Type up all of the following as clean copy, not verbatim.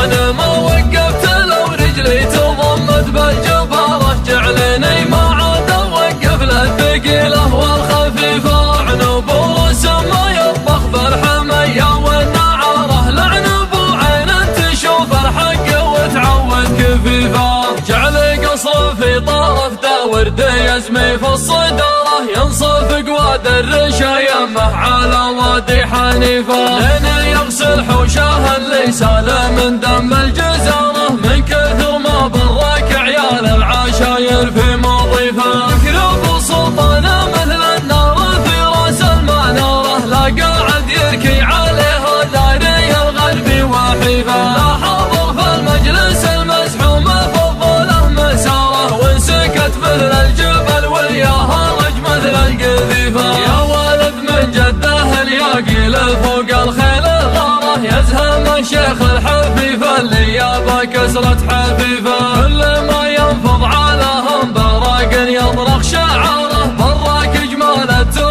وانا ما وقفت لو رجلي تضمت بالجبارة، جعلني ما عاد اوقف لا الثقيلة والخفيفة. عنب ورسم ما يطبخ بالحمية والنعارة، لعنب وعين تشوف الحق وتعود كفيفة. جعل قصر في طرف ورد يزمي في الصدارة، ينصف قواد الرشا يمه على وادي حنيفة. لين يغسل حوشه اللي سال من دم الجزارة، من كثر ما برك عيال العشاير في مضيفة. يكرب سلطانه مثل النار في راس المنارة، لا قاعد يركي عليها داري الغربي وحيفة. لا حاضر في المجلس المزحوم فضله مساره، وانسكت مثل الجبل وياها رج مثل القذيفة. يا ولد من جده الياقي فوق الخيل الغارة، يزهم الشيخ الحفيفة اللي يابا كسرة حفيفة. كل ما ينفض علىهم براق يطرق شعاره، براك جمالته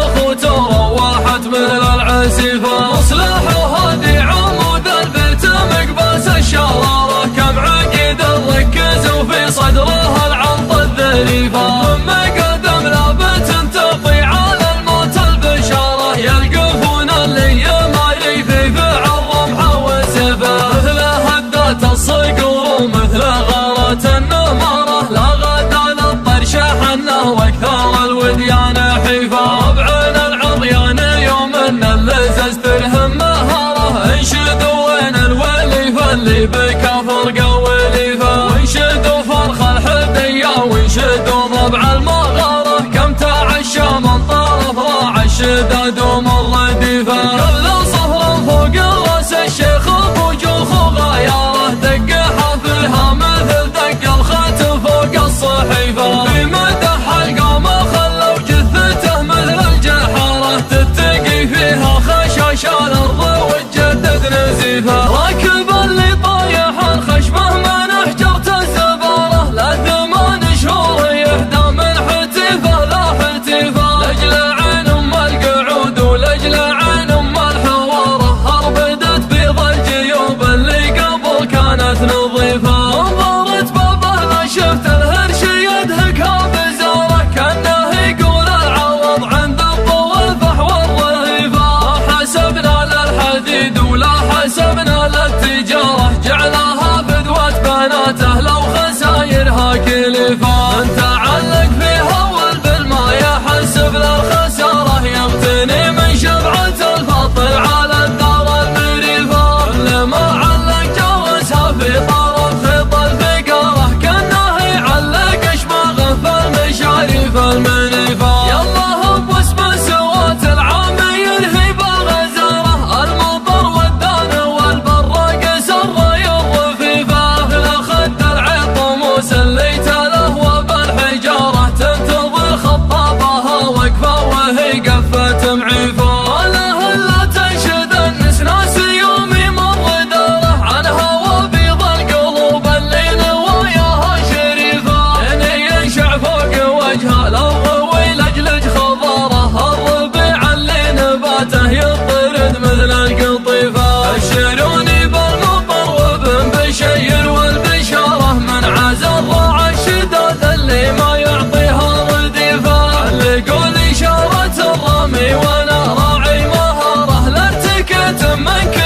وروحت مثل العسيفة. مصلح وهادي عمود البيت مقباس الشرارة، كم عقيد ركز وفي صدره العنط الذريفة. أما قدم لابت تطي على الموت البشارة، يلقفون اللي يماري في فعل رمحه وسيفه. مثل هدات الصقور ومثل غارة النمارة، لا غدا للطرش حنه واكثر الوديان حيفه. ربعنا العضيان يوم ان اللزز ترهم مهاره، انشدوا وين الوليفه اللي بكفر قوليفه. وانشدوا فرخ الحديه وانشدوا ضبع المغاره، كم تعشى من طرف راع الشداد ومر رديفه. كل صهر فوق راس الشيخ ابو جوخ وغياره، دق حفلها مثل دق الخت فوق الصحيفه. في مدح القوم خلوا جثته مثل الجحاره، تتقي فيها خشاش الارض وتجدد نزيفه. راكب اللي طايح الخشبه من احجرت الزباره، لا 8 شهور يهدى من حتيفه لا حتيفه. لاجل عين ام القعود ولاجل عين ام الحواره، هربدت بيض الجيوب اللي قبل كانت نظيفه. انظرت بابه لا شفت الهرش يدهكها بزاره، كانه يقول العوض عند الطول فحوى الرهيفه. حسبنا للحديد ولا حسبنا للتجاره، جعلها فدوة بناته لو خسايرها كلفه. من تعلق فيها والبالما يحسب للخساره، يغتني من شبعة الفطر على الدار المريفه. كل ما علق جوزها في طرف خيط الفقاره، كانه يعلق اشماغه في المشاريف المنيفه. يالله باسم سوات العامي يرهب الغزاره، المطر والدان والبراق سر الرفيفه. مثل خد العيط موسى اللي تله وبالحجاره، تنتظر خطابها وقفه وهي قفه معيفه. وله الا تنشد النسناس يوم يمر داره، عنها وبيض القلوب اللي نواياها شريفه. لين ينشع فوق وجهها لو غوي لجلج خضاره، الربيع اللي نباته يطرد مثل القطيفه. بشروني بالمطر وابن بشير والبشاره، من عز الراعي الشداد اللي ما يعطيها رديفه. علقوا لي اشاره الرمي وانا راعي مهاره، لارتكت منك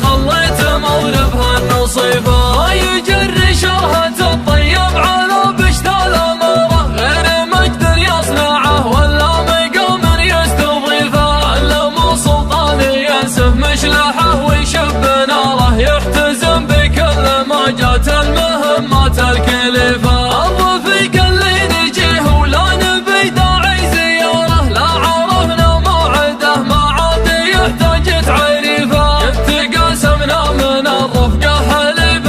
خليت موربها النصيفه. ما يجري شرهة الطيب على بشت الاماره، غير مجد يصنعه ولا مقام يستضيفه. علموا سلطاني ينسف مشلحه ويشب ناره، يحتزم بكل ما جات المهمات الكليفه. الرفيق اللي نجيه ولا نبي داعي زياره، لا عرفنا موعده ما عاد يحتاج تعريفه. يتقاسمنا من الرفقه حليب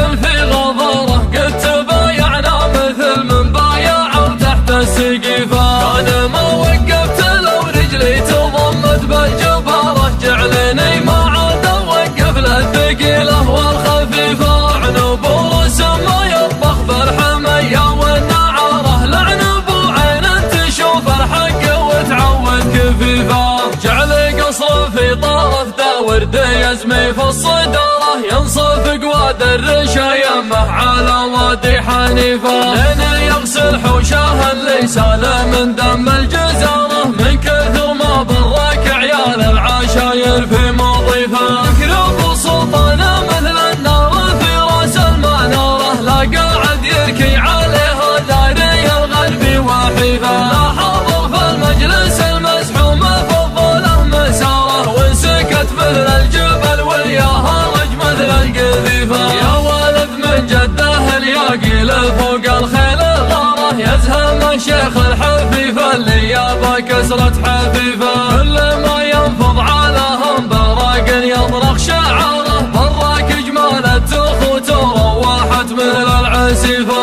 ورد يزمي في الصدارة ينصف قواد الرشايمة على وادي حنيفة لين يغسل حوشه اللي سال من دم الجزارة من كثر ما برك عيال العشاير في مضيفه يكرب سلطانه مثل النار في راس المنارة لا قاعد يركي عليها داري الغربي وحيفه لا حاضر في المجلس المزحوم فضله مساره وانسكت مثل الجبل وياها رج مثل القذيفه يا ولد من جده الياقي فوق الخيل الغاره يزهم الشيخ الحفيفه اللي يابا كسرة حفيفه كل ما ينفض علىهم براق يطرق شعاره براك جمال التخوت روحت مثل العسيفه